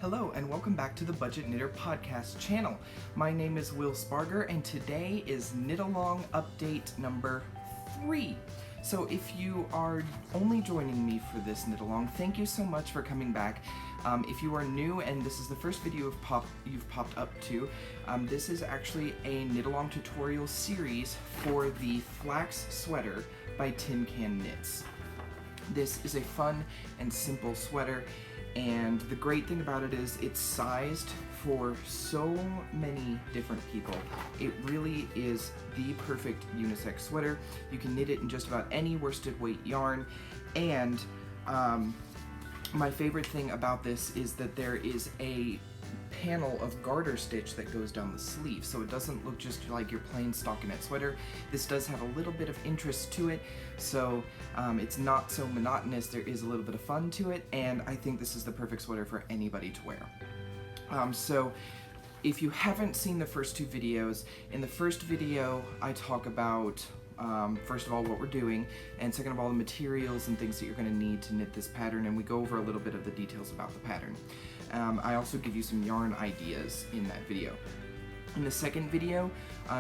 Hello and welcome back to the Budget Knitter Podcast channel. My name is WSpargurKnits and today is Knit Along update number 3. So if you are only joining me for this Knit Along, thank you so much for coming back. If you are new and this is the first video you've popped up to, this is actually a Knit Along tutorial series for the Flax Sweater by Tin Can Knits. This is a fun and simple sweater, and the great thing about it is it's sized for so many different people. It really is the perfect unisex sweater. You can knit it in just about any worsted weight yarn, and my favorite thing about this is that there is a panel of garter stitch that goes down the sleeve, so it doesn't look just like your plain stockinette sweater. This does have a little bit of interest to it, so it's not so monotonous. There is a little bit of fun to it, and I think this is the perfect sweater for anybody to wear. So if you haven't seen the first two videos, in the first video I talk about first of all what we're doing, and second of all the materials and things that you're going to need to knit this pattern, and we go over a little bit of the details about the pattern. I also give you some yarn ideas in that video. In the second video,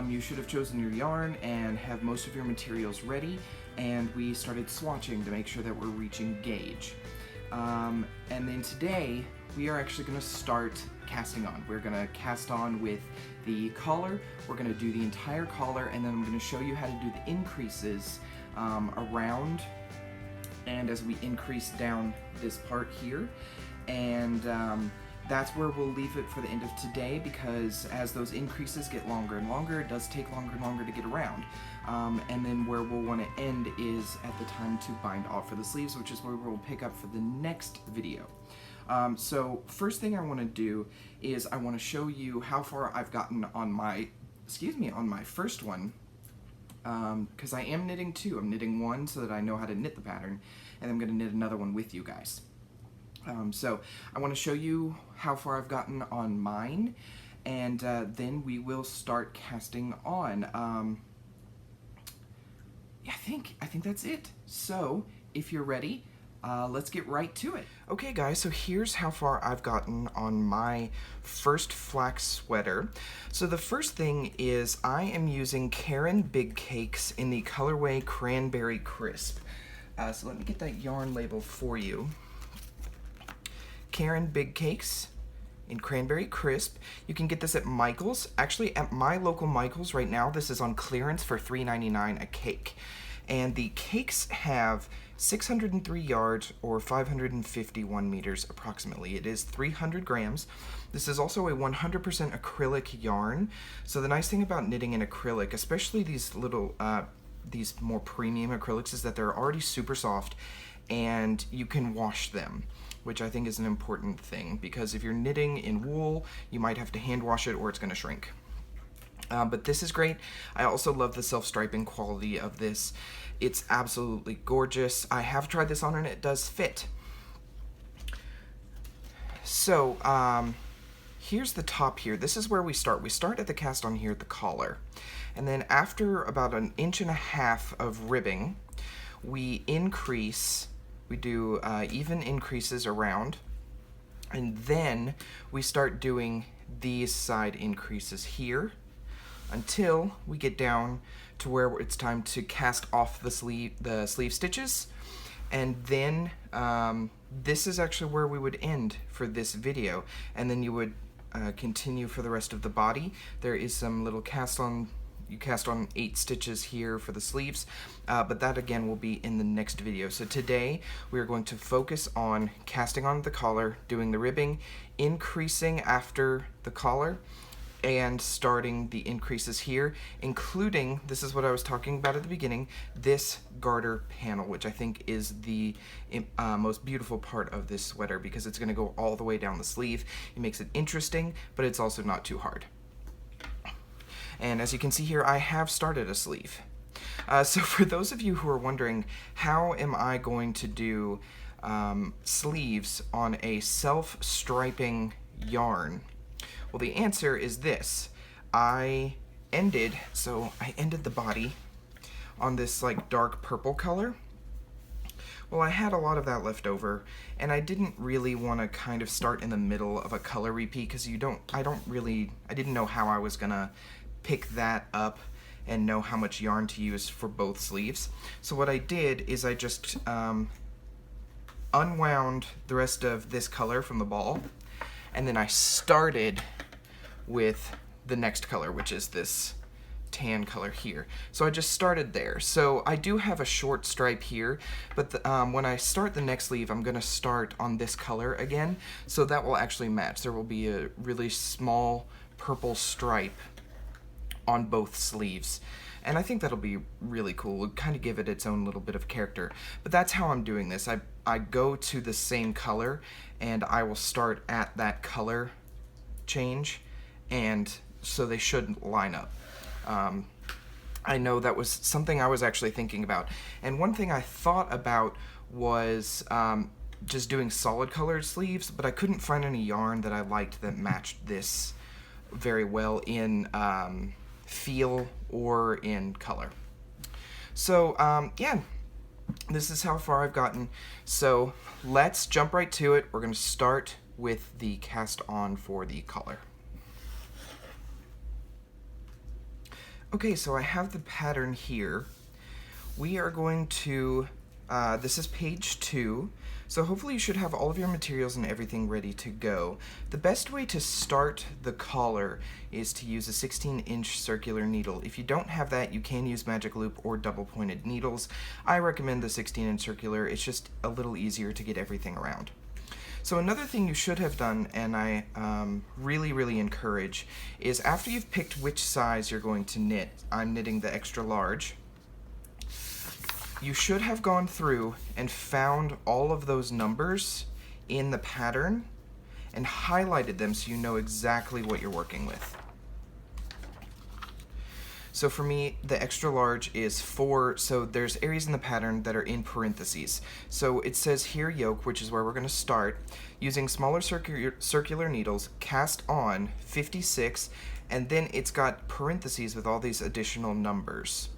you should have chosen your yarn and have most of your materials ready, and we started swatching to make sure that we're reaching gauge. And then today, we are actually going to start casting on. We're going to cast on with the collar. We're going to do the entire collar, and then I'm going to show you how to do the increases around and as we increase down this part here. And that's where we'll leave it for the end of today, because as those increases get longer and longer, it does take longer and longer to get around. And then where we'll want to end is at the time to bind off for the sleeves, which is where we'll pick up for the next video. So first thing I want to do is I want to show you how far I've gotten on my, on my first one, because I am knitting two. I'm knitting one so that I know how to knit the pattern, and I'm going to knit another one with you guys. So I want to show you how far I've gotten on mine, and then we will start casting on. I think that's it. So if you're ready, let's get right to it. Okay guys, so here's how far I've gotten on my first flax sweater. So the first thing is I am using Karen Big Cakes in the colorway Cranberry Crisp. So let me get that yarn label for you. Karen Big Cakes in Cranberry Crisp. You can get this at Michael's. Actually, at my local Michael's right now, this is on clearance for $3.99 a cake. And the cakes have 603 yards or 551 meters approximately. It is 300 grams. This is also a 100% acrylic yarn. So the nice thing about knitting in acrylic, especially these little, these more premium acrylics, is that they're already super soft and you can wash them, which I think is an important thing, because if you're knitting in wool, you might have to hand wash it or it's going to shrink. But this is great. I also love the self-striping quality of this. It's absolutely gorgeous. I have tried this on and it does fit. So here's the top here. This is where we start. We start at the cast on here at the collar. And then after about 1.5 inches of ribbing, we increase. We do even increases around, and then we start doing these side increases here until we get down to where it's time to cast off the sleeve stitches. And then this is actually where we would end for this video, and then you would continue for the rest of the body. There is some little cast on. You cast on 8 stitches here for the sleeves, but that again will be in the next video. So today we are going to focus on casting on the collar, doing the ribbing, increasing after the collar, and starting the increases here, including, this is what I was talking about at the beginning, this garter panel, which I think is the most beautiful part of this sweater, because it's going to go all the way down the sleeve. It makes it interesting, but it's also not too hard. And as you can see here, I have started a sleeve. So for those of you who are wondering, how am I going to do sleeves on a self-striping yarn? Well, the answer is this. I ended the body on this like dark purple color, Well, I had a lot of that left over, and I didn't really want to kind of start in the middle of a color repeat because I didn't know how I was gonna pick that up and know how much yarn to use for both sleeves. So what I did is I just unwound the rest of this color from the ball, and then I started with the next color, which is this tan color here. So I just started there. So I do have a short stripe here, but when I start the next sleeve, I'm gonna start on this color again, so that will actually match. There will be a really small purple stripe on both sleeves, and I think that'll be really cool. It'll kind of give it its own little bit of character. But that's how I'm doing this. I go to the same color, and I will start at that color change, and so they should line up. I know that was something I was actually thinking about. And one thing I thought about was just doing solid colored sleeves, but I couldn't find any yarn that I liked that matched this very well in feel or in color. So yeah, this is how far I've gotten. So let's jump right to it. We're going to start with the cast on for the collar. Okay, so I have the pattern here. We are going to, this is page 2, so hopefully you should have all of your materials and everything ready to go. The best way to start the collar is to use a 16-inch circular needle. If you don't have that, you can use magic loop or double-pointed needles. I recommend the 16-inch circular. It's just a little easier to get everything around. So another thing you should have done, and I really encourage, is after you've picked which size you're going to knit, I'm knitting the extra large, you should have gone through and found all of those numbers in the pattern and highlighted them so you know exactly what you're working with. So for me, the extra large is 4, so there's areas in the pattern that are in parentheses. So it says here yoke, which is where we're going to start, using smaller circular needles, cast on 56, and then it's got parentheses with all these additional numbers.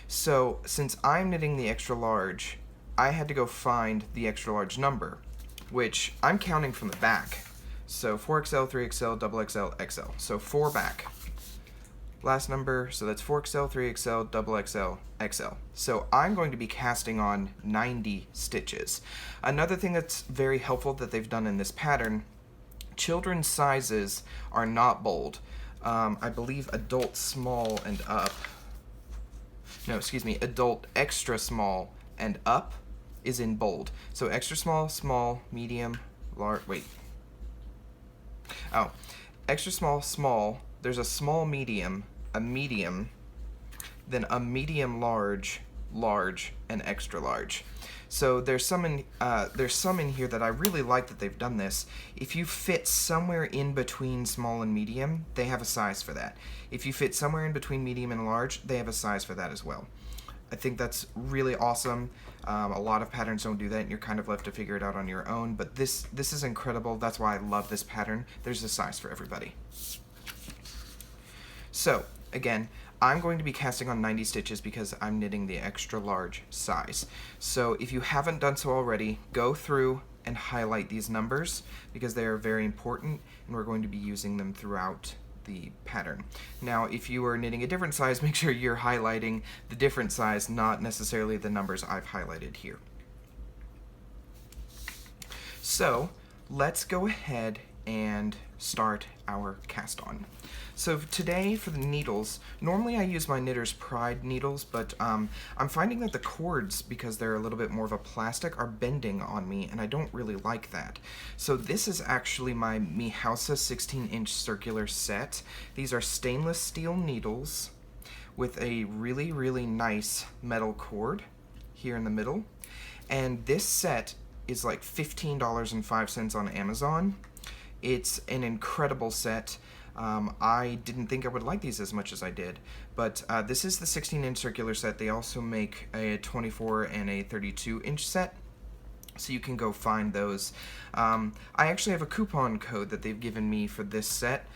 So since I'm knitting the extra large, I had to go find the extra large number, which I'm counting from the back. So 4XL, 3XL, XXL, XL. So 4 back. Last number, so that's 4XL, 3XL, XXL, XL. So I'm going to be casting on 90 stitches. Another thing that's very helpful that they've done in this pattern, children's sizes are not bold. I believe adult small and up, no, excuse me, adult extra small and up is in bold. So extra small, small, medium, large, wait. Oh, extra small, small, there's a small medium, a medium, then a medium large, large, and extra large. So there's some in here that I really like that they've done this. If you fit somewhere in between small and medium, they have a size for that. If you fit somewhere in between medium and large, they have a size for that as well. I think that's really awesome. A lot of patterns don't do that, and you're kind of left to figure it out on your own, but this is incredible. That's why I love this pattern. There's a size for everybody. So, again, I'm going to be casting on 90 stitches because I'm knitting the extra large size. So if you haven't done so already, go through and highlight these numbers because they are very important, and we're going to be using them throughout the pattern. Now, if you are knitting a different size, make sure you're highlighting the different size, not necessarily the numbers I've highlighted here. So let's go ahead and start our cast on. So today for the needles, normally I use my Knitter's Pride needles, but I'm finding that the cords, because they're a little bit more of a plastic, are bending on me, and I don't really like that. So this is actually my Mihausa 16-inch circular set. These are stainless steel needles with a really nice metal cord here in the middle. And this set is like $15.05 on Amazon. It's an incredible set. I didn't think I would like these as much as I did, but this is the 16-inch circular set. They also make a 24 and a 32-inch set, so you can go find those. I actually have a coupon code that they've given me for this set,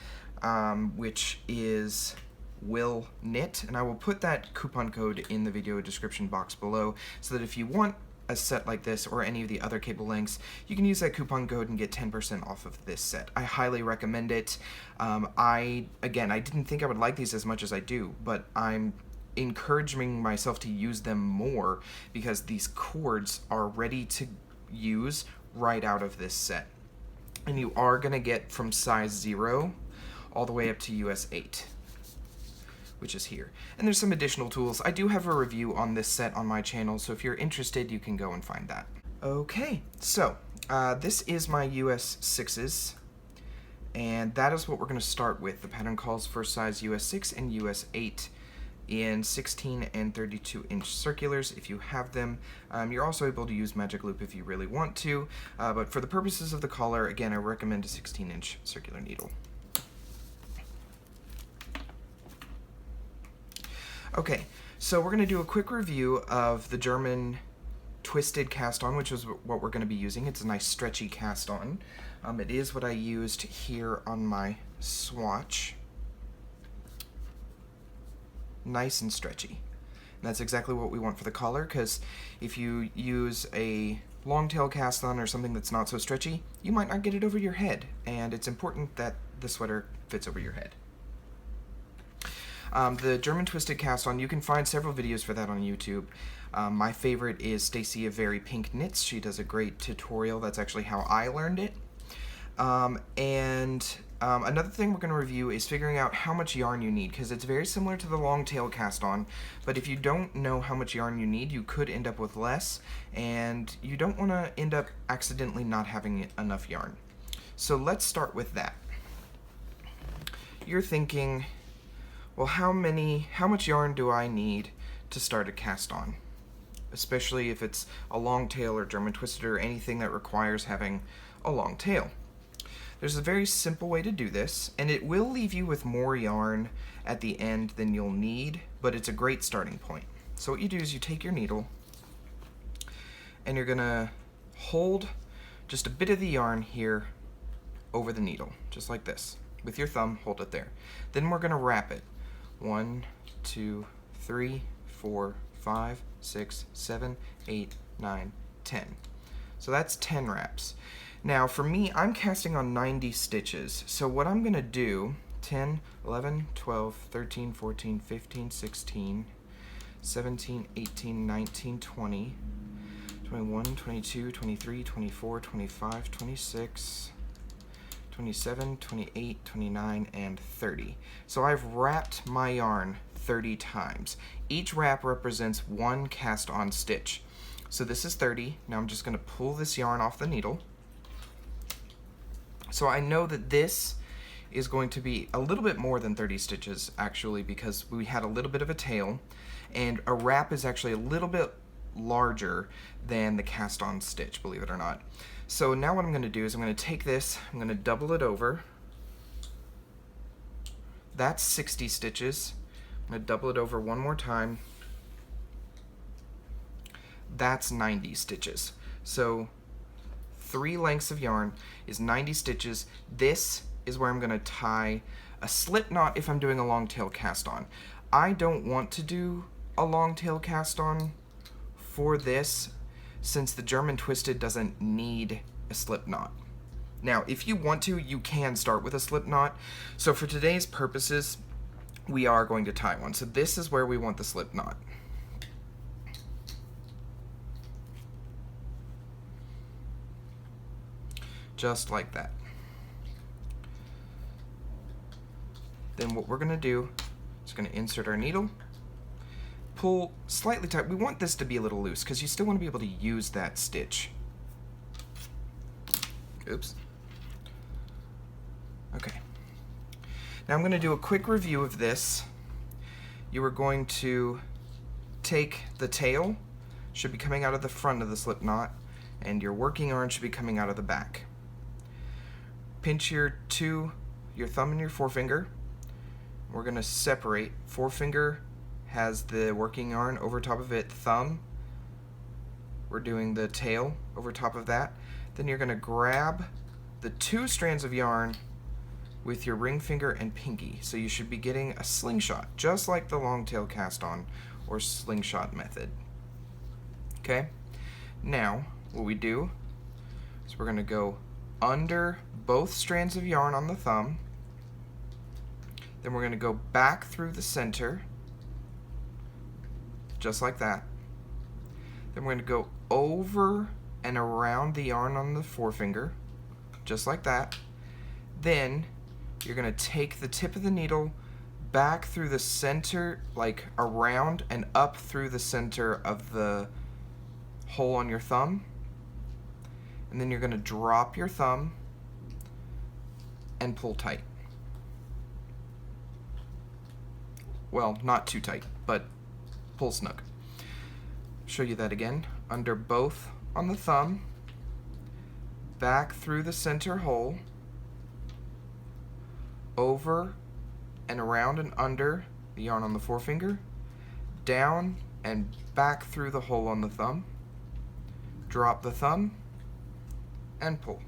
which is Will Knit, and I will put that coupon code in the video description box below, so that if you want a set like this or any of the other cable lengths, you can use that coupon code and get 10% off of this set. I highly recommend it. I didn't think I would like these as much as I do, but I'm encouraging myself to use them more because these cords are ready to use right out of this set. And you are going to get from size 0 all the way up to US 8. Which is here. And there's some additional tools. I do have a review on this set on my channel, so if you're interested, you can go and find that. Okay, so this is my US 6s, and that is what we're going to start with. The pattern calls for size US 6 and US 8 in 16 and 32 inch circulars if you have them. You're also able to use magic loop if you really want to, but for the purposes of the collar, again, I recommend a 16 inch circular needle. Okay, so we're going to do a quick review of the German twisted cast-on, which is what we're going to be using. It's a nice stretchy cast-on. It is what I used here on my swatch. Nice and stretchy. And that's exactly what we want for the collar, because if you use a long tail cast-on or something that's not so stretchy, you might not get it over your head, and it's important that the sweater fits over your head. The German twisted cast-on, you can find several videos for that on YouTube. My favorite is Stacy of Very Pink Knits. She does a great tutorial. That's actually how I learned it. Another thing we're going to review is figuring out how much yarn you need, because it's very similar to the long tail cast-on, but if you don't know how much yarn you need, you could end up with less, and you don't want to end up accidentally not having enough yarn. So let's start with that. You're thinking, well, how much yarn do I need to start a cast-on? Especially if it's a long tail or German twisted or anything that requires having a long tail. There's a very simple way to do this, and it will leave you with more yarn at the end than you'll need, but it's a great starting point. So what you do is you take your needle, and you're gonna hold just a bit of the yarn here over the needle, just like this. With your thumb, hold it there. Then we're gonna wrap it. 1, 2, 3, 4, 5, 6, 7, 8, 9, 10. So that's 10 wraps. Now for me, I'm casting on 90 stitches. So what I'm going to do, 10, 11, 12, 13, 14, 15, 16, 17, 18, 19, 20, 21, 22, 23, 24, 25, 26, 27, 28, 29, and 30. So I've wrapped my yarn 30 times. Each wrap represents one cast-on stitch. So this is 30. Now I'm just going to pull this yarn off the needle. So I know that this is going to be a little bit more than 30 stitches, actually, because we had a little bit of a tail, and a wrap is actually a little bit larger than the cast-on stitch, believe it or not. So now what I'm going to do is I'm going to take this, I'm going to double it over. That's 60 stitches. I'm going to double it over one more time. That's 90 stitches. So 3 lengths of yarn is 90 stitches. This is where I'm going to tie a slip knot if I'm doing a long tail cast on. I don't want to do a long tail cast on for this, since the German twisted doesn't need a slip knot. Now, if you want to, you can start with a slip knot. So for today's purposes, we are going to tie one. So this is where we want the slip knot. Just like that. Then what we're going to do is going to insert our needle, pull slightly tight. We want this to be a little loose because you still want to be able to use that stitch. Oops. Okay. Now I'm going to do a quick review of this. You are going to take the tail, should be coming out of the front of the slip knot, and your working yarn should be coming out of the back. Pinch your thumb and your forefinger. We're going to separate. Forefinger has the working yarn over top of it. Thumb, we're doing the tail over top of that. Then you're going to grab the 2 strands of yarn with your ring finger and pinky. So you should be getting a slingshot, just like the long tail cast on or slingshot method. Okay? Now, what we do is we're going to go under both strands of yarn on the thumb. Then we're going to go back through the center, just like that. Then we're going to go over and around the yarn on the forefinger, just like that. Then you're going to take the tip of the needle back through the center, like around and up through the center of the hole on your thumb. And then you're going to drop your thumb and pull tight. Well, not too tight, but pull snug. Show you that again. Under both on the thumb, back through the center hole, over and around and under the yarn on the forefinger, down and back through the hole on the thumb, drop the thumb, and pull.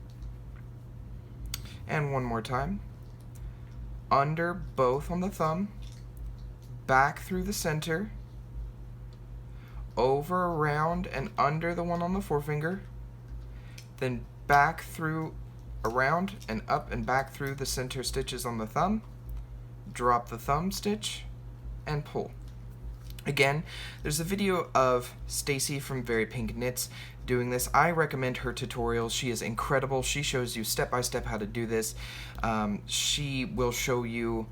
And one more time. Under both on the thumb, back through the center, over, around, and under the one on the forefinger, then back through, around, and up and back through the center stitches on the thumb, drop the thumb stitch, and pull. Again, there's a video of Stacy from Very Pink Knits doing this. I recommend her tutorials. She is incredible. She shows you step by step how to do this. She will show you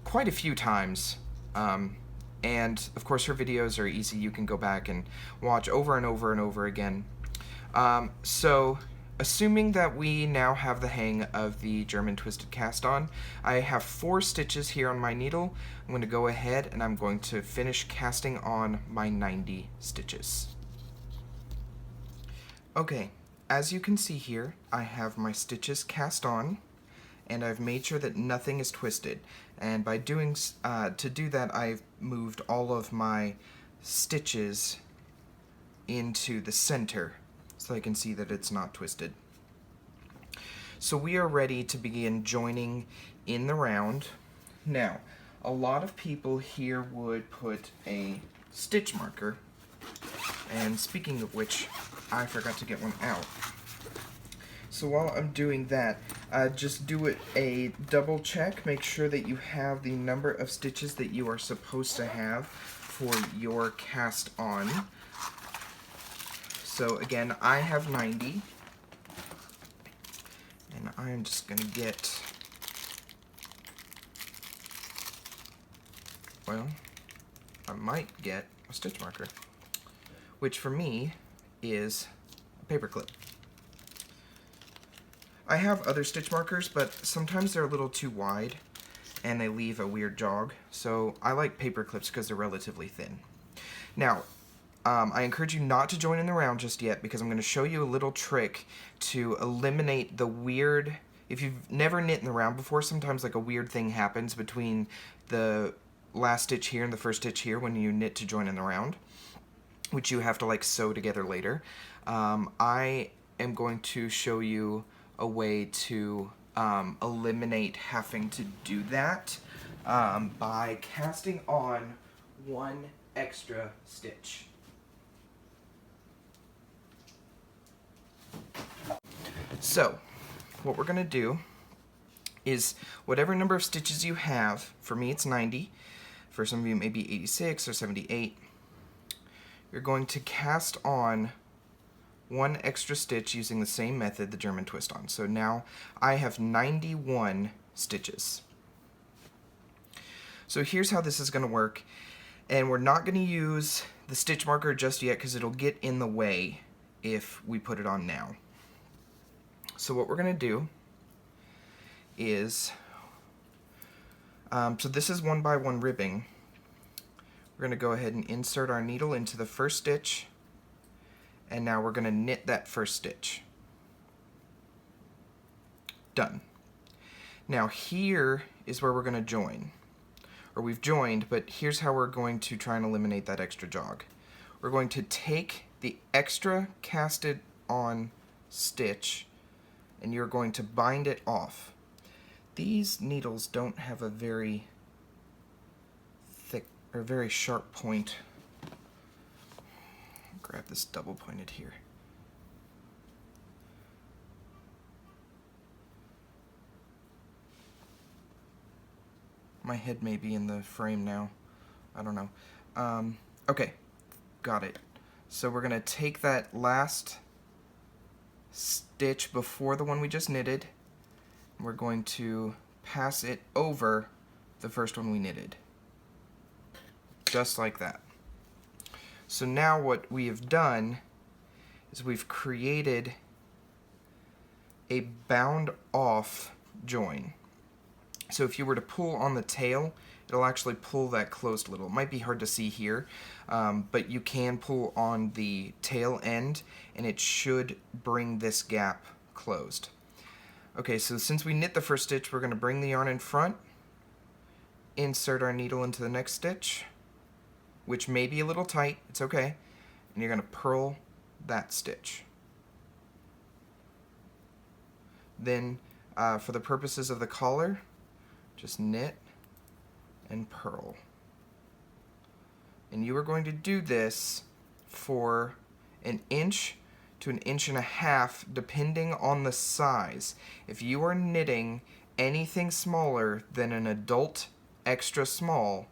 quite a few times. And of course her videos are easy. You can go back and watch over and over and over again. So assuming that we now have the hang of the German twisted cast on, I have 4 stitches here on my needle. I'm going to go ahead and I'm going to finish casting on my 90 stitches. Okay, as you can see here, I have my stitches cast on, and I've made sure that nothing is twisted. And by doing, to do that, I've moved all of my stitches into the center so I can see that it's not twisted. So we are ready to begin joining in the round. Now, a lot of people here would put a stitch marker, and speaking of which, I forgot to get one out. So while I'm doing that, just do a double check. Make sure that you have the number of stitches that you are supposed to have for your cast on. So again, I have 90. And I'm just going to get, well, I might get a stitch marker, which for me is a paper clip. I have other stitch markers, but sometimes they're a little too wide and they leave a weird jog, so I like paper clips because they're relatively thin. Now, I encourage you not to join in the round just yet because I'm going to show you a little trick to eliminate the weird, if you've never knit in the round before, sometimes like a weird thing happens between the last stitch here and the first stitch here when you knit to join in the round, which you have to like sew together later. I am going to show you a way to eliminate having to do that by casting on one extra stitch. So, what we're going to do is whatever number of stitches you have, for me it's 90, for some of you maybe 86 or 78, you're going to cast on one extra stitch using the same method, the German twist on. So now I have 91 stitches. So here's how this is going to work, and we're not going to use the stitch marker just yet because it'll get in the way if we put it on now. So what we're going to do is, so this is 1x1 ribbing. We're going to go ahead and insert our needle into the first stitch, and now we're going to knit that first stitch. Done. Now here is where we're going to join. Or we've joined, but here's how we're going to try and eliminate that extra jog. We're going to take the extra casted on stitch and you're going to bind it off. These needles don't have a very thick or very sharp point. grab this double pointed here. My head may be in the frame now. I don't know. Okay, got it. So we're gonna take that last stitch before the one we just knitted. We're going to pass it over the first one we knitted. Just like that. So now what we have done is we've created a bound off join. So if you were to pull on the tail, it'll actually pull that closed a little. It might be hard to see here, but you can pull on the tail end and it should bring this gap closed. Okay, so since we knit the first stitch, we're going to bring the yarn in front, insert our needle into the next stitch, which may be a little tight, it's okay, and you're going to purl that stitch. Then, for the purposes of the collar, just knit and purl. And you are going to do this for 1 inch to 1.5 inches, depending on the size. If you are knitting anything smaller than an adult extra small,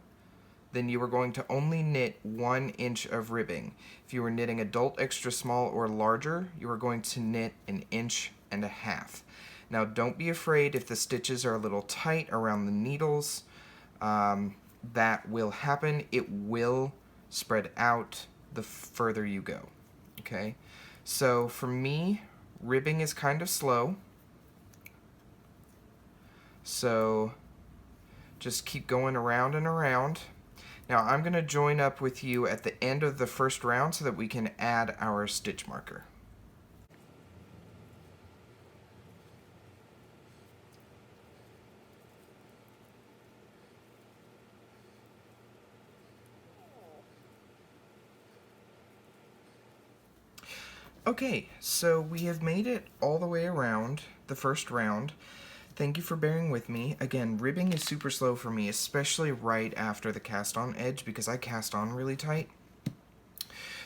then you are going to only knit 1 inch of ribbing. If you are knitting adult extra small or larger, you are going to knit 1.5 inches. Now don't be afraid if the stitches are a little tight around the needles. That will happen. It will spread out the further you go. Okay? So for me, ribbing is kind of slow. So just keep going around and around. Now I'm going to join up with you at the end of the first round so that we can add our stitch marker. Okay, so we have made it all the way around the first round. Thank you for bearing with me. Again, ribbing is super slow for me, especially right after the cast on edge because I cast on really tight.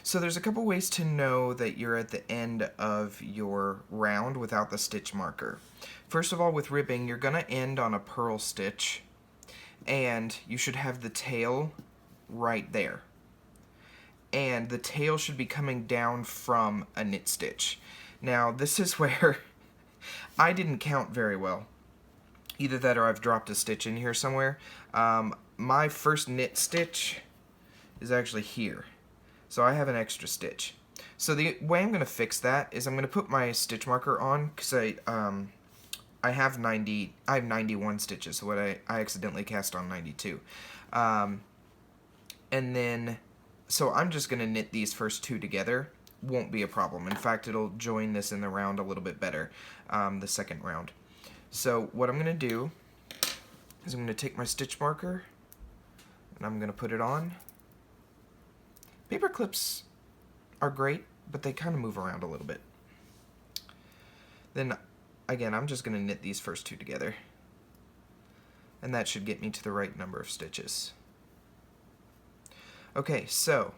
So there's a couple ways to know that you're at the end of your round without the stitch marker. First of all, with ribbing, you're gonna end on a purl stitch and you should have the tail right there. And the tail should be coming down from a knit stitch. Now, this is where I didn't count very well. Either that or I've dropped a stitch in here somewhere. My first knit stitch is actually here. So I have an extra stitch. So the way I'm going to fix that is I'm going to put my stitch marker on because I have 91 stitches, so what I accidentally cast on 92. And then so I'm just going to knit these first two together. Won't be a problem. In fact, it'll join this in the round a little bit better, the second round. So what I'm going to do is I'm going to take my stitch marker and I'm going to put it on. Paper clips are great, but they kind of move around a little bit. Then, again, I'm just going to knit these first two together. And that should get me to the right number of stitches. Okay, so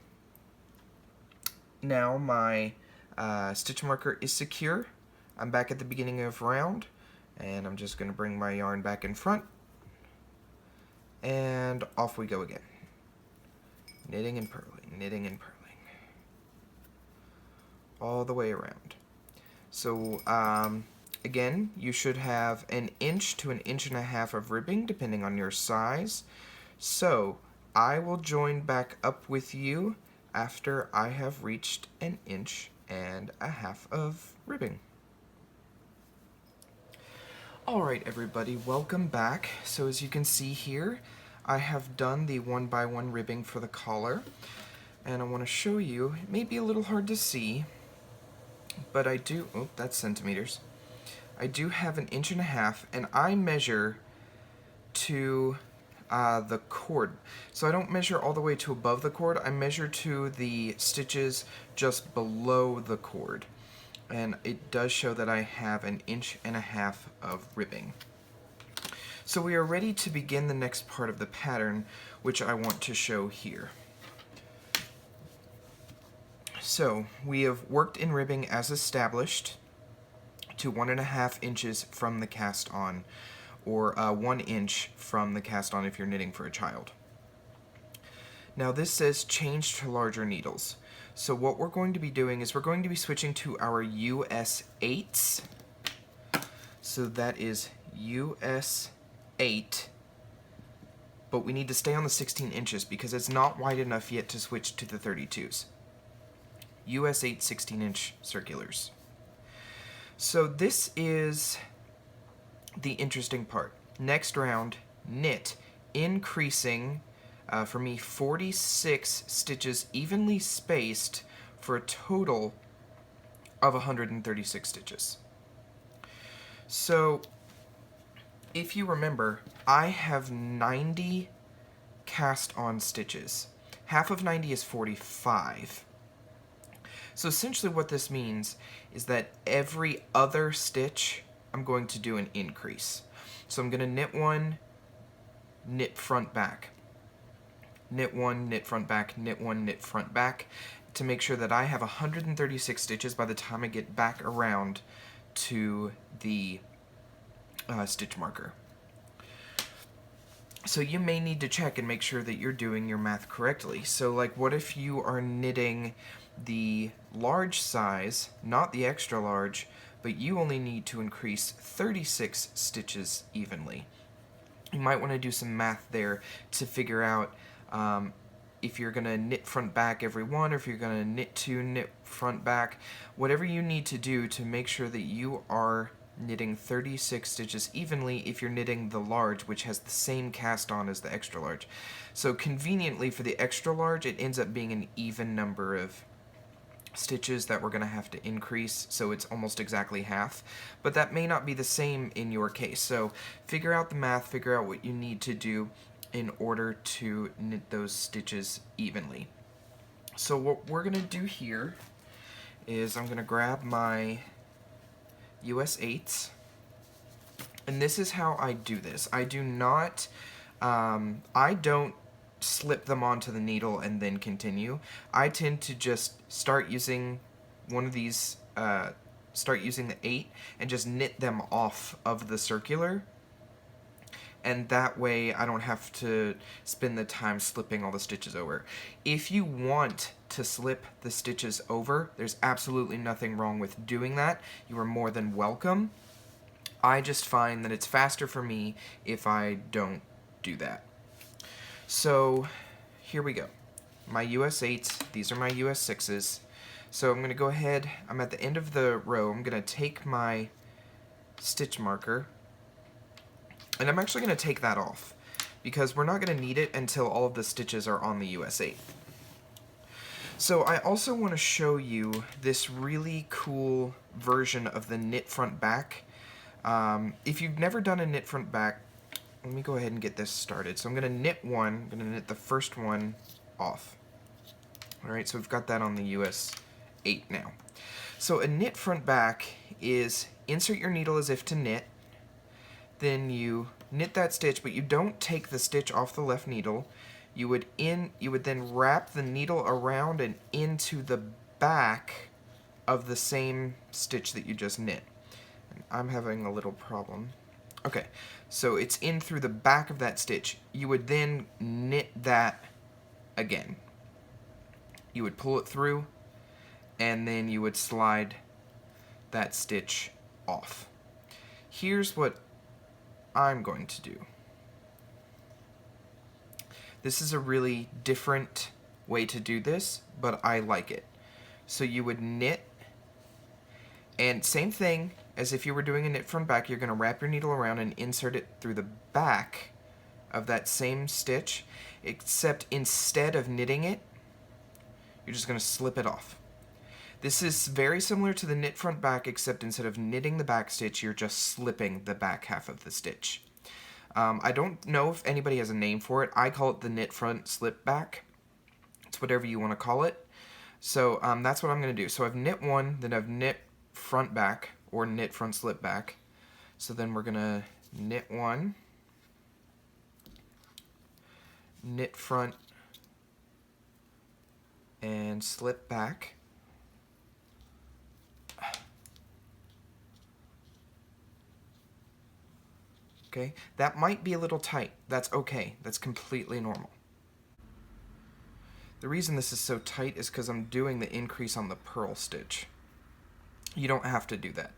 now my stitch marker is secure. I'm back at the beginning of round, and I'm just going to bring my yarn back in front, and off we go again. Knitting and purling, knitting and purling. All the way around. So, again, you should have 1 inch to 1.5 inches of ribbing, depending on your size. So, I will join back up with you after I have reached 1.5 inches of ribbing. Alright everybody, welcome back. So as you can see here, I have done the 1x1 ribbing for the collar, and I want to show you, it may be a little hard to see, but I do, oh that's centimeters, I do have 1.5 inches, and I measure to the cord. So I don't measure all the way to above the cord, I measure to the stitches just below the cord. And it does show that I have 1.5 inches of ribbing. So we are ready to begin the next part of the pattern, which I want to show here. So we have worked in ribbing as established to 1.5 inches from the cast on, or 1 inch from the cast on if you're knitting for a child. Now this says change to larger needles. So what we're going to be doing is we're going to be switching to our US 8s. So that is US 8. But we need to stay on the 16 inches because it's not wide enough yet to switch to the 32s. US 8 16-inch circulars. So this is the interesting part. Next round, knit, increasing, for me, 46 stitches evenly spaced for a total of 136 stitches. So, if you remember, I have 90 cast-on stitches. Half of 90 is 45. So essentially what this means is that every other stitch I'm going to do an increase. So I'm going to knit one, knit front back. Knit one, knit front back, knit one, knit front back, to make sure that I have 136 stitches by the time I get back around to the stitch marker. So you may need to check and make sure that you're doing your math correctly. So like, what if you are knitting the large size, not the extra large, but you only need to increase 36 stitches evenly? You might want to do some math there to figure out if you're going to knit front back every one, or if you're going to knit two, knit front back, whatever you need to do to make sure that you are knitting 36 stitches evenly if you're knitting the large, which has the same cast on as the extra large. So conveniently for the extra large, it ends up being an even number of stitches that we're going to have to increase, so it's almost exactly half. But that may not be the same in your case. So figure out the math, figure out what you need to do in order to knit those stitches evenly. So what we're going to do here is I'm going to grab my US 8s, and this is how I do this. I do not, I don't slip them onto the needle and then continue. I tend to just start using one of these, start using the 8 and just knit them off of the circular, and that way I don't have to spend the time slipping all the stitches over. If you want to slip the stitches over, there's absolutely nothing wrong with doing that. You are more than welcome. I just find that it's faster for me if I don't do that. So here we go. My US 8s, these are my US 6s. So I'm going to go ahead, I'm at the end of the row, I'm going to take my stitch marker, and I'm actually going to take that off because we're not going to need it until all of the stitches are on the US 8. So I also want to show you this really cool version of the knit front back. If you've never done a knit front back, let me go ahead and get this started. So I'm going to knit one, I'm going to knit the first one off. Alright, so we've got that on the US 8 now. So a knit front back is insert your needle as if to knit, then you knit that stitch, but you don't take the stitch off the left needle. You would then wrap the needle around and into the back of the same stitch that you just knit. I'm having a little problem. Okay, so it's in through the back of that stitch. You would then knit that again. You would pull it through, and then you would slide that stitch off. Here's what I'm going to do. This is a really different way to do this, but I like it. So you would knit, and same thing as if you were doing a knit front back, you're going to wrap your needle around and insert it through the back of that same stitch, except instead of knitting it, you're just going to slip it off. This is very similar to the knit front back, except instead of knitting the back stitch, you're just slipping the back half of the stitch. I don't know if anybody has a name for it. I call it the knit front slip back. It's whatever you want to call it. So that's what I'm going to do. So I've knit one, then I've knit front back, or knit front slip back. So then we're going to knit one, knit front, and slip back. Okay, that might be a little tight. That's okay. That's completely normal. The reason this is so tight is because I'm doing the increase on the purl stitch. You don't have to do that.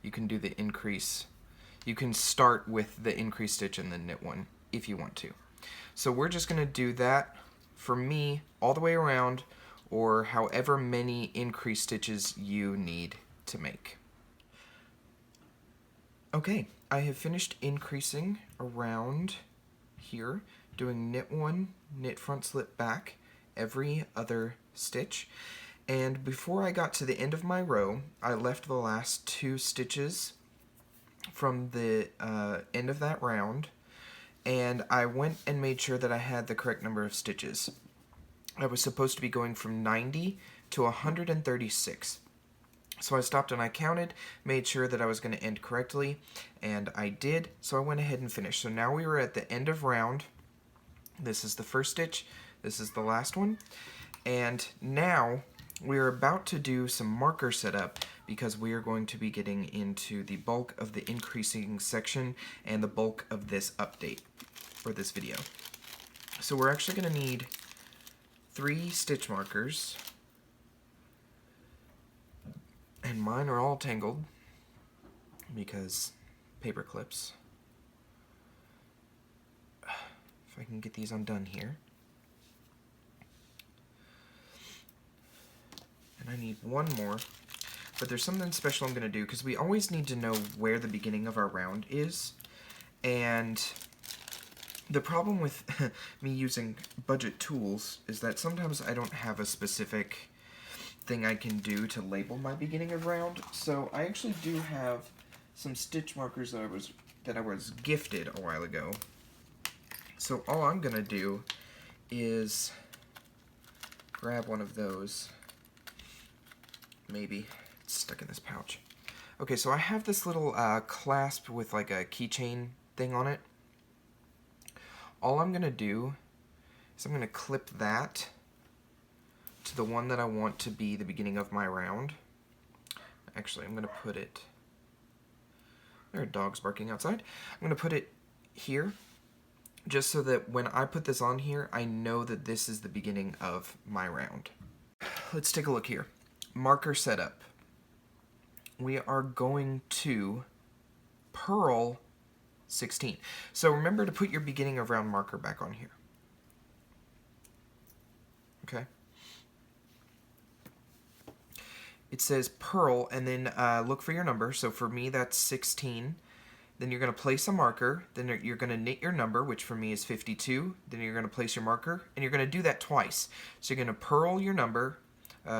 You can do the increase. You can start with the increase stitch and then knit one if you want to. So we're just going to do that for me all the way around, or however many increase stitches you need to make. Okay, I have finished increasing around here, doing knit one, knit front, slip back every other stitch. And before I got to the end of my row, I left the last 2 stitches from the end of that round, and I went and made sure that I had the correct number of stitches. I was supposed to be going from 90 to 136. So I stopped and I counted, made sure that I was going to end correctly, and I did, so I went ahead and finished. So now we were at the end of round. This is the first stitch, this is the last one, and now we're about to do some marker setup because we are going to be getting into the bulk of the increasing section and the bulk of this update, or this video. So we're actually going to need 3 stitch markers, and mine are all tangled because paper clips. If I can get these undone here. And I need 1 more, but there's something special I'm going to do because we always need to know where the beginning of our round is, and the problem with me using budget tools is that sometimes I don't have a specific thing I can do to label my beginning of round. So I actually do have some stitch markers that I was gifted a while ago. So all I'm gonna do is grab one of those. Maybe it's stuck in this pouch. Okay, so I have this little clasp with like a keychain thing on it. All I'm gonna do is I'm gonna clip that to the one that I want to be the beginning of my round. Actually, I'm going to put it... There are dogs barking outside. I'm going to put it here, just so that when I put this on here, I know that this is the beginning of my round. Let's take a look here. Marker setup. We are going to purl 16. So remember to put your beginning of round marker back on here. Okay? It says purl, and then look for your number. So for me, that's 16. Then you're going to place a marker. Then you're going to knit your number, which for me is 52. Then you're going to place your marker, and you're going to do that twice. So you're going to purl your number.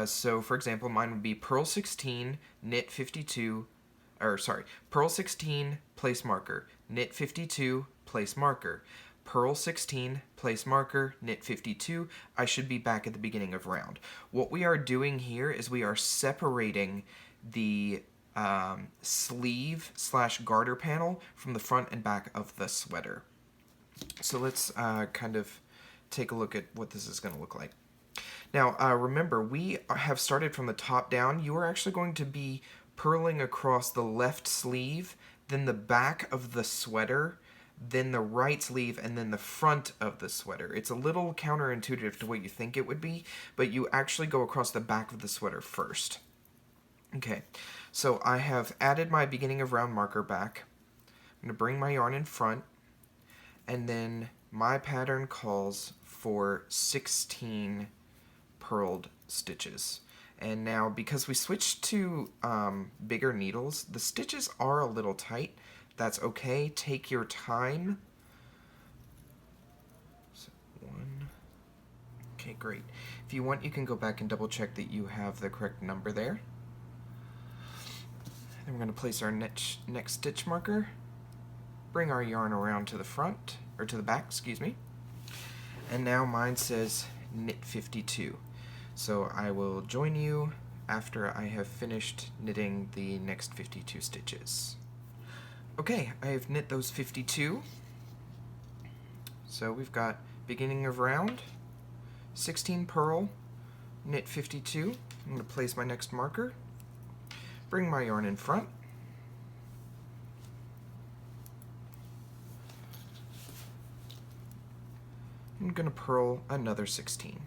So for example, mine would be purl 16, knit 52, or sorry, purl 16, place marker, knit 52, place marker. Purl 16, place marker, knit 52, I should be back at the beginning of round. What we are doing here is we are separating the sleeve / garter panel from the front and back of the sweater. So let's kind of take a look at what this is going to look like. Now remember, we have started from the top down. You are actually going to be purling across the left sleeve, then the back of the sweater, then the right sleeve, and then the front of the sweater. It's a little counterintuitive to what you think it would be, but you actually go across the back of the sweater first. Okay, so I have added my beginning of round marker back. I'm going to bring my yarn in front, and then my pattern calls for 16 purled stitches. And now, because we switched to bigger needles, the stitches are a little tight. That's okay. Take your time. So 1. Okay, great. If you want, you can go back and double check that you have the correct number there. Then we're going to place our next stitch marker. Bring our yarn around to the front, or to the back, excuse me. And now mine says knit 52. So I will join you after I have finished knitting the next 52 stitches. Okay, I have knit those 52. So we've got beginning of round, 16 purl, knit 52. I'm going to place my next marker, bring my yarn in front, and gonna purl another 16.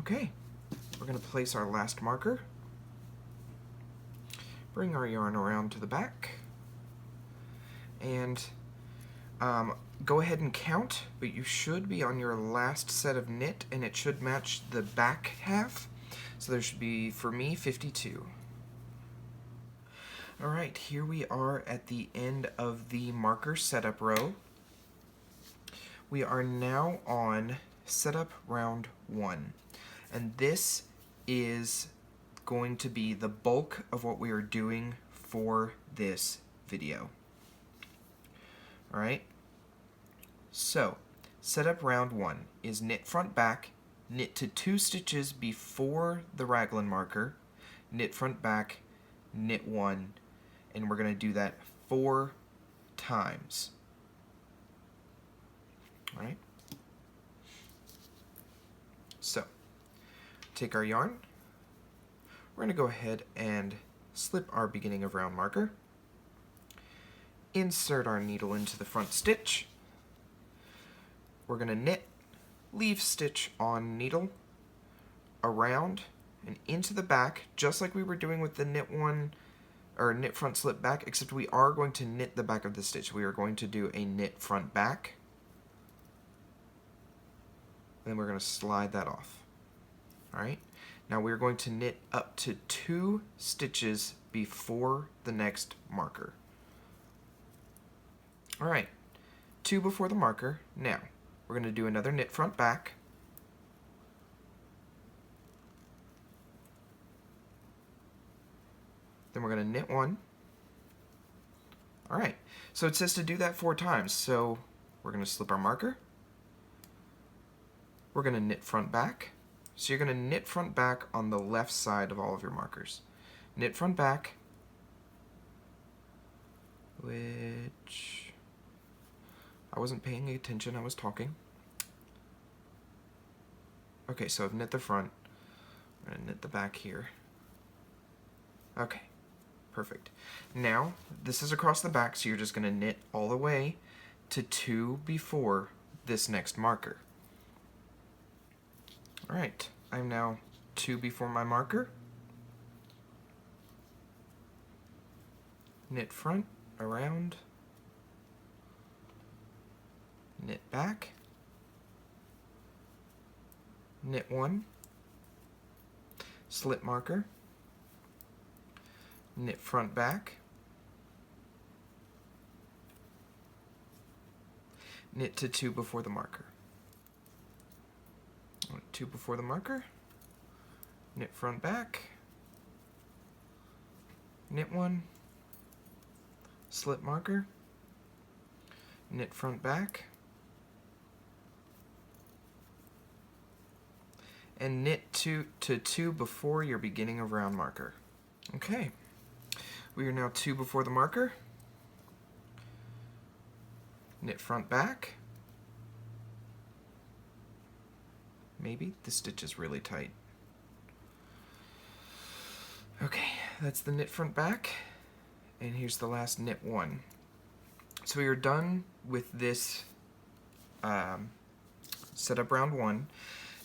Okay, we're gonna place our last marker, bring our yarn around to the back, and go ahead and count, but you should be on your last set of knit, and it should match the back half. So there should be, for me, 52. Alright, here we are at the end of the marker setup row. We are now on setup round 1, and this is going to be the bulk of what we are doing for this video. Alright, so setup round 1 is knit front back, knit to 2 stitches before the raglan marker, knit front back, knit 1, and we're going to do that 4 times. Alright, so take our yarn, we're going to go ahead and slip our beginning of round marker, insert our needle into the front stitch, we're going to knit, leave stitch on needle, around, and into the back, just like we were doing with the knit one, or knit front slip back, except we are going to knit the back of the stitch. We are going to do a knit front back, then we're going to slide that off. Alright, now we're going to knit up to 2 stitches before the next marker. Alright, 2 before the marker. Now, we're going to do another knit front back. Then we're going to knit 1. Alright, so it says to do that 4 times, so we're going to slip our marker. We're going to knit front back. So you're going to knit front back on the left side of all of your markers. Knit front back, which I wasn't paying attention, I was talking. Okay, so I've knit the front. I'm going to knit the back here. Okay, perfect. Now, this is across the back, so you're just going to knit all the way to 2 before this next marker. Alright, I'm now 2 before my marker. Knit front, around, knit back, knit 1, slip marker, knit front back, knit to 2 before the marker. 2 before the marker, knit front back, knit 1, slip marker, knit front back, and knit 2 to 2 before your beginning of round marker. Okay, we are now 2 before the marker, knit front back. Maybe the stitch is really tight. Okay, that's the knit front back, and here's the last knit 1. So we are done with this setup round 1.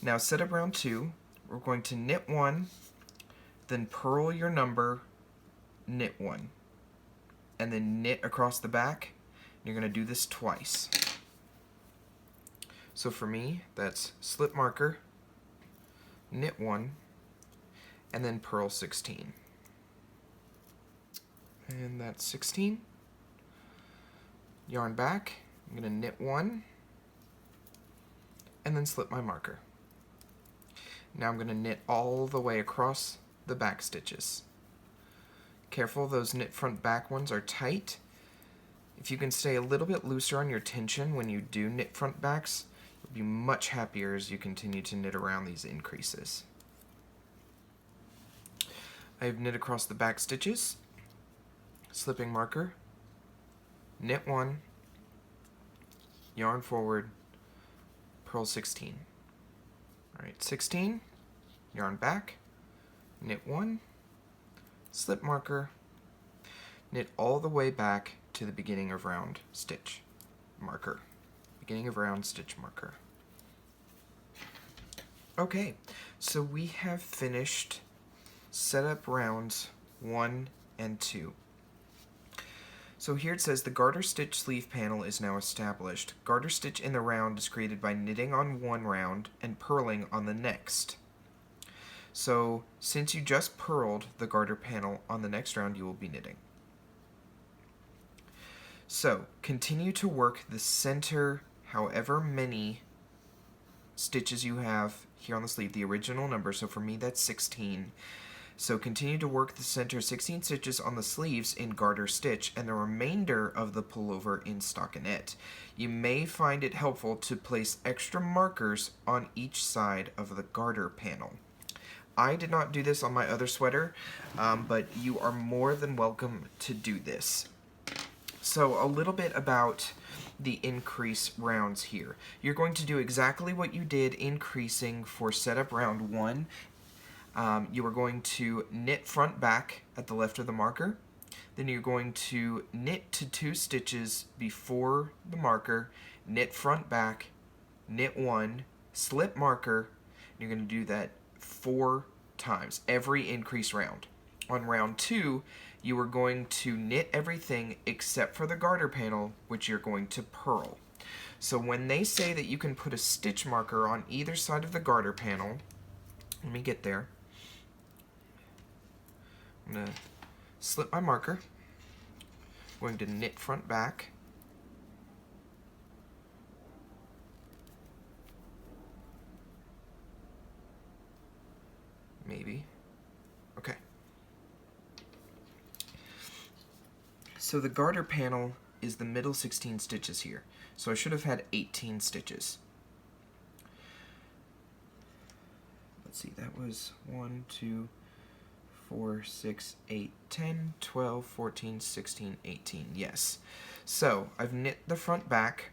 Now setup round 2, we're going to knit 1, then purl your number, knit 1, and then knit across the back. You're going to do this twice. So for me, that's slip marker, knit 1, and then purl 16. And that's 16. Yarn back, I'm going to knit 1, and then slip my marker. Now I'm going to knit all the way across the back stitches. Careful, those knit front back ones are tight. If you can stay a little bit looser on your tension when you do knit front backs, you'll be much happier as you continue to knit around these increases. I have knit across the back stitches, slipping marker, knit 1, yarn forward, purl 16. Alright, 16, yarn back, knit 1, slip marker, knit all the way back to the beginning of round stitch marker, beginning of round stitch marker. Okay, so we have finished setup rounds 1 and 2. So here it says the garter stitch sleeve panel is now established. Garter stitch in the round is created by knitting on one round and purling on the next. So since you just purled the garter panel, on the next round you will be knitting. So continue to work the center however many stitches you have here on the sleeve, the original number, so for me that's 16. So continue to work the center 16 stitches on the sleeves in garter stitch and the remainder of the pullover in stockinette. You may find it helpful to place extra markers on each side of the garter panel. I did not do this on my other sweater, but you are more than welcome to do this. So a little bit about the increase rounds here. You're going to do exactly what you did increasing for setup round 1. You are going to knit front back at the left of the marker. Then you're going to knit to 2 stitches before the marker, knit front back, knit 1, slip marker. You're going to do that 4 times every increase round. On round 2, you are going to knit everything except for the garter panel, which you're going to purl. So when they say that you can put a stitch marker on either side of the garter panel, let me get there. I'm going to slip my marker. I'm going to knit front back. Maybe. Okay. So the garter panel is the middle 16 stitches here. So I should have had 18 stitches. Let's see, that was 1, 2, 4, 6, 8, 10, 12, 14, 16, 18. Yes. So I've knit the front back.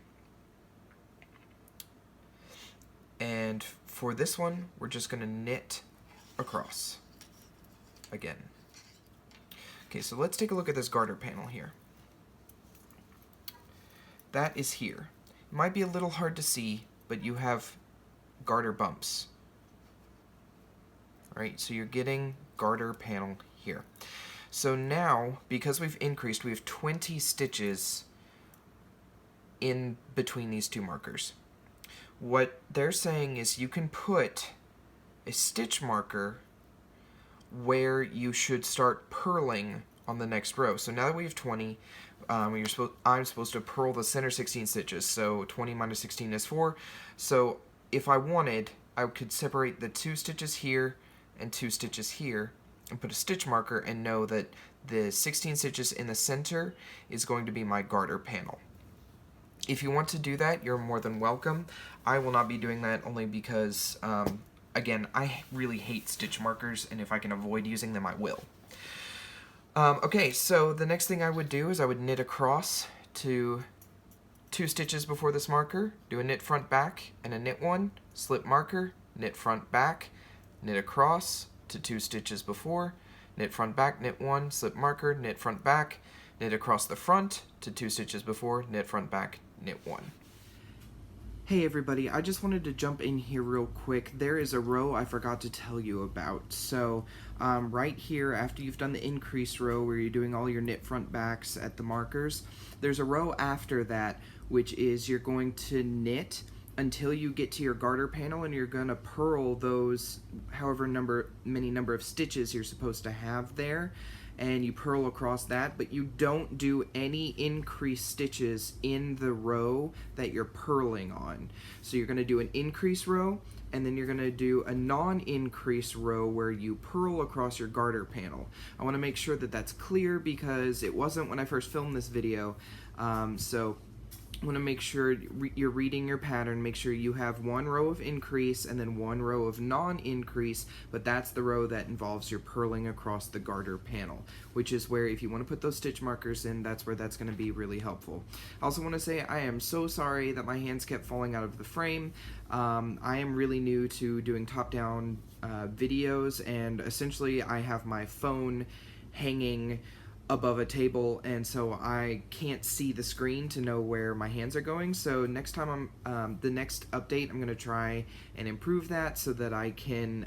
And for this one, we're just going to knit across again. Okay, so let's take a look at this garter panel here. That is here. It might be a little hard to see, but you have garter bumps. All right, so you're getting garter panel here. So now, because we've increased, we have 20 stitches in between these 2 markers. What they're saying is you can put a stitch marker where you should start purling on the next row. So now that we have 20, I'm supposed to purl the center 16 stitches. So 20 minus 16 is 4. So if I wanted, I could separate the 2 stitches here and 2 stitches here and put a stitch marker and know that the 16 stitches in the center is going to be my garter panel. If you want to do that, you're more than welcome. I will not be doing that only because again, I really hate stitch markers, and if I can avoid using them, I will. Okay, so the next thing I would do is I would knit across to 2 stitches before this marker, do a knit front back and a knit 1, slip marker, knit front back, knit across to 2 stitches before, knit front back, knit 1, slip marker, knit front back, knit across the front to 2 stitches before, knit front back, knit 1. Hey everybody, I just wanted to jump in here real quick. There is a row I forgot to tell you about. So right here, after you've done the increase row where you're doing all your knit front backs at the markers, there's a row after that which is you're going to knit until you get to your garter panel, and you're going to purl those however many number of stitches you're supposed to have there. And you purl across that, but you don't do any increase stitches in the row that you're purling on. So you're going to do an increase row, and then you're going to do a non-increase row where you purl across your garter panel. I want to make sure that that's clear because it wasn't when I first filmed this video. So I want to make sure you're reading your pattern. Make sure you have 1 row of increase and then 1 row of non-increase, but that's the row that involves your purling across the garter panel, which is where if you want to put those stitch markers in, that's where that's going to be really helpful. I also want to say I am so sorry that my hands kept falling out of the frame. I am really new to doing top-down videos, and essentially I have my phone hanging above a table, and so I can't see the screen to know where my hands are going. So next time the next update, I'm gonna try and improve that so that I can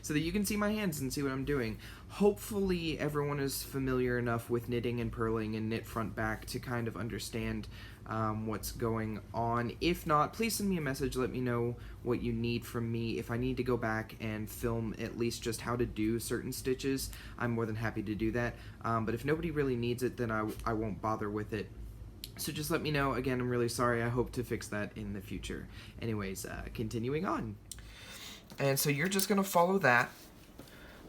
so that you can see my hands and see what I'm doing. Hopefully everyone is familiar enough with knitting and purling and knit front back to kind of understand what's going on. If not, please send me a message, let me know what you need from me. If I need to go back and film at least just how to do certain stitches, I'm more than happy to do that. But if nobody really needs it, then I won't bother with it. So just let me know. Again, I'm really sorry. I hope to fix that in the future. Anyways, continuing on. And so you're just going to follow that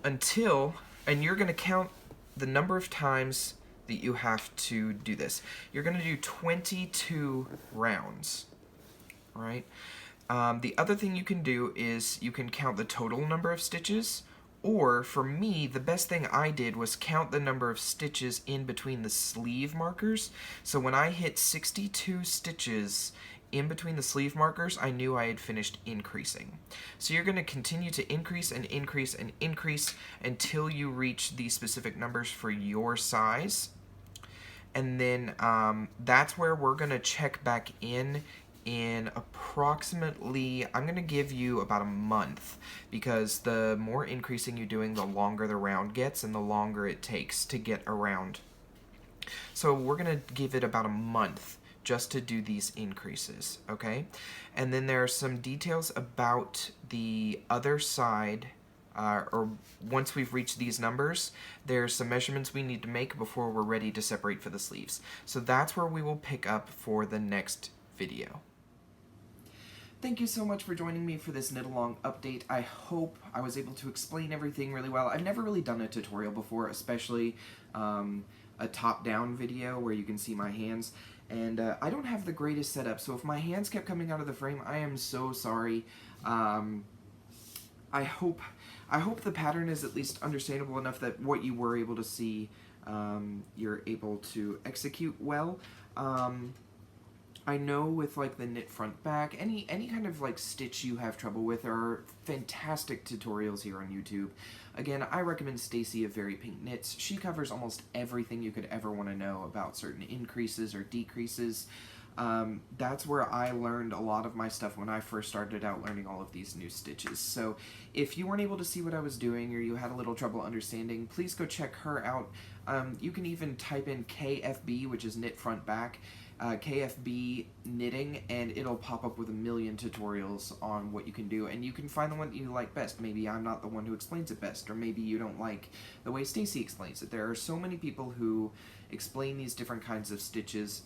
until, and you're going to count the number of times that you have to do this. You're going to do 22 rounds, all right? The other thing you can do is you can count the total number of stitches, or for me, the best thing I did was count the number of stitches in between the sleeve markers. So when I hit 62 stitches in between the sleeve markers, I knew I had finished increasing. So you're going to continue to increase and increase and increase until you reach these specific numbers for your size. And then that's where we're going to check back in approximately, I'm going to give you about a month, because the more increasing you're doing, the longer the round gets and the longer it takes to get around. So we're going to give it about a month just to do these increases, okay? And then there are some details about the other side, or once we've reached these numbers, there's some measurements we need to make before we're ready to separate for the sleeves. So that's where we will pick up for the next video. Thank you so much for joining me for this knit along update. I hope I was able to explain everything really well. I've never really done a tutorial before, especially a top-down video where you can see my hands. And I don't have the greatest setup, so if my hands kept coming out of the frame, I am so sorry. I hope the pattern is at least understandable enough that what you were able to see, you're able to execute well. I know with like the knit front back, any kind of like stitch you have trouble with, there are fantastic tutorials here on YouTube. Again, I recommend Stacy of Very Pink Knits. She covers almost everything you could ever want to know about certain increases or decreases. That's where I learned a lot of my stuff when I first started out learning all of these new stitches. So if you weren't able to see what I was doing or you had a little trouble understanding, please go check her out. You can even type in KFB, which is knit front back, KFB knitting, and it'll pop up with a million tutorials on what you can do, and you can find the one that you like best. Maybe I'm not the one who explains it best, or maybe you don't like the way Stacy explains it. There are so many people who explain these different kinds of stitches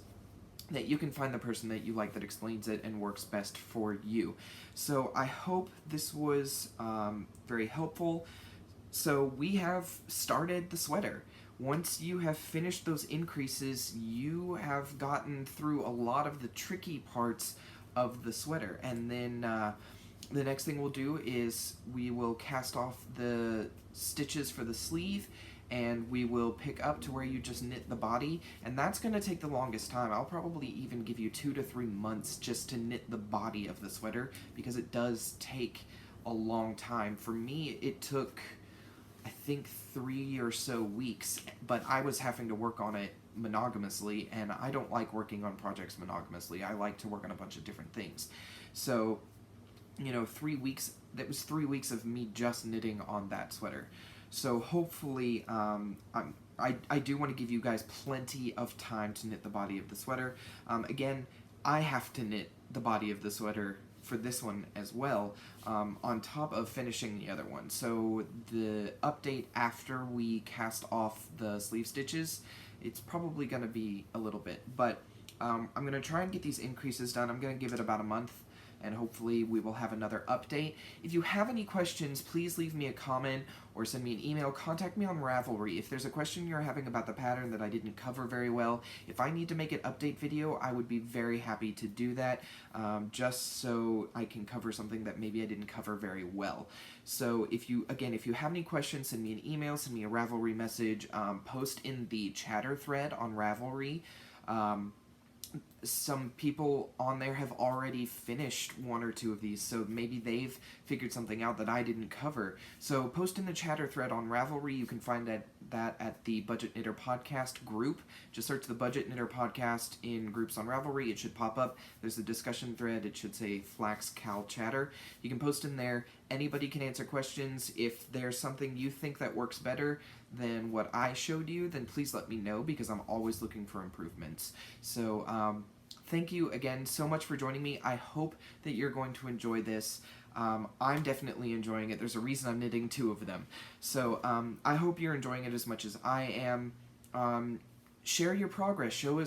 that you can find the person that you like that explains it and works best for you. So I hope this was very helpful. So we have started the sweater. Once you have finished those increases, you have gotten through a lot of the tricky parts of the sweater. And then the next thing we'll do is we will cast off the stitches for the sleeve, and we will pick up to where you just knit the body, and that's going to take the longest time. I'll probably even give you 2 to 3 months just to knit the body of the sweater, because it does take a long time. For me, it took, I think, 3 or so weeks, but I was having to work on it monogamously, and I don't like working on projects monogamously. I like to work on a bunch of different things. So, you know, 3 weeks, that was 3 weeks of me just knitting on that sweater. So hopefully, I do want to give you guys plenty of time to knit the body of the sweater. Again, I have to knit the body of the sweater for this one as well, on top of finishing the other one. So the update after we cast off the sleeve stitches, it's probably going to be a little bit, but I'm going to try and get these increases done. I'm going to give it about a month, and hopefully we will have another update. If you have any questions, please leave me a comment or send me an email. Contact me on Ravelry. If there's a question you're having about the pattern that I didn't cover very well, if I need to make an update video, I would be very happy to do that, just so I can cover something that maybe I didn't cover very well. So if you have any questions, send me an email, send me a Ravelry message, post in the chatter thread on Ravelry. Some people on there have already finished 1 or 2 of these, so maybe they've figured something out that I didn't cover. So post in the chatter thread on Ravelry. You can find that at the Budget Knitter Podcast group. Just search the Budget Knitter Podcast in groups on Ravelry. It should pop up. There's a discussion thread. It should say Flax KAL Chatter. You can post in there. Anybody can answer questions. If there's something you think that works better than what I showed you, then please let me know, because I'm always looking for improvements. So thank you again so much for joining me. I hope that you're going to enjoy this. I'm definitely enjoying it. There's a reason I'm knitting 2 of them. So I hope you're enjoying it as much as I am. Share your progress. Show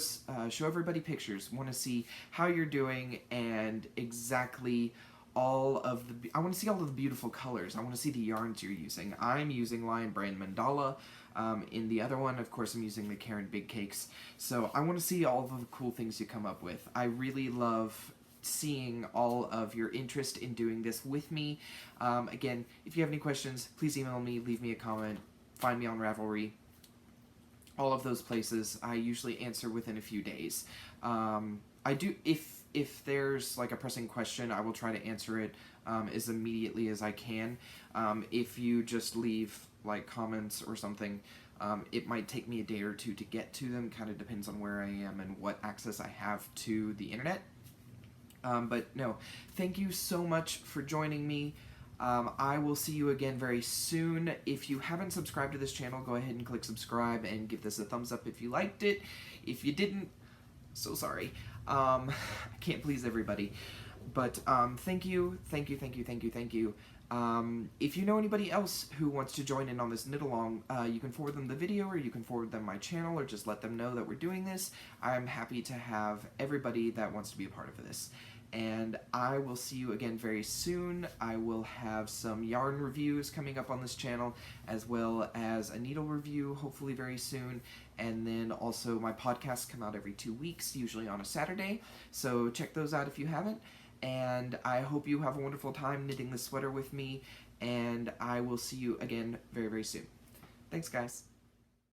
everybody pictures. Want to see how you're doing and exactly all of the... I want to see all of the beautiful colors. I want to see the yarns you're using. I'm using Lion Brand Mandala. In the other one, of course, I'm using the Karen Big Cakes. So I want to see all of the cool things you come up with. I really love seeing all of your interest in doing this with me. Again, if you have any questions, please email me, leave me a comment, find me on Ravelry. All of those places I usually answer within a few days. I do, if there's like a pressing question, I will try to answer it as immediately as I can. If you just leave like comments or something, it might take me a day or 2 to get to them. Kind of depends on where I am and what access I have to the internet. But no, thank you so much for joining me. I will see you again very soon. If you haven't subscribed to this channel, go ahead and click subscribe and give this a thumbs up if you liked it. If you didn't, so sorry. I can't please everybody. But thank you. If you know anybody else who wants to join in on this knit-along, you can forward them the video, or you can forward them my channel, or just let them know that we're doing this. I'm happy to have everybody that wants to be a part of this. And I will see you again very soon. I will have some yarn reviews coming up on this channel, as well as a needle review, hopefully very soon. And then also my podcasts come out every 2 weeks, usually on a Saturday. So check those out if you haven't. And I hope you have a wonderful time knitting this sweater with me. And I will see you again very, very soon. Thanks, guys.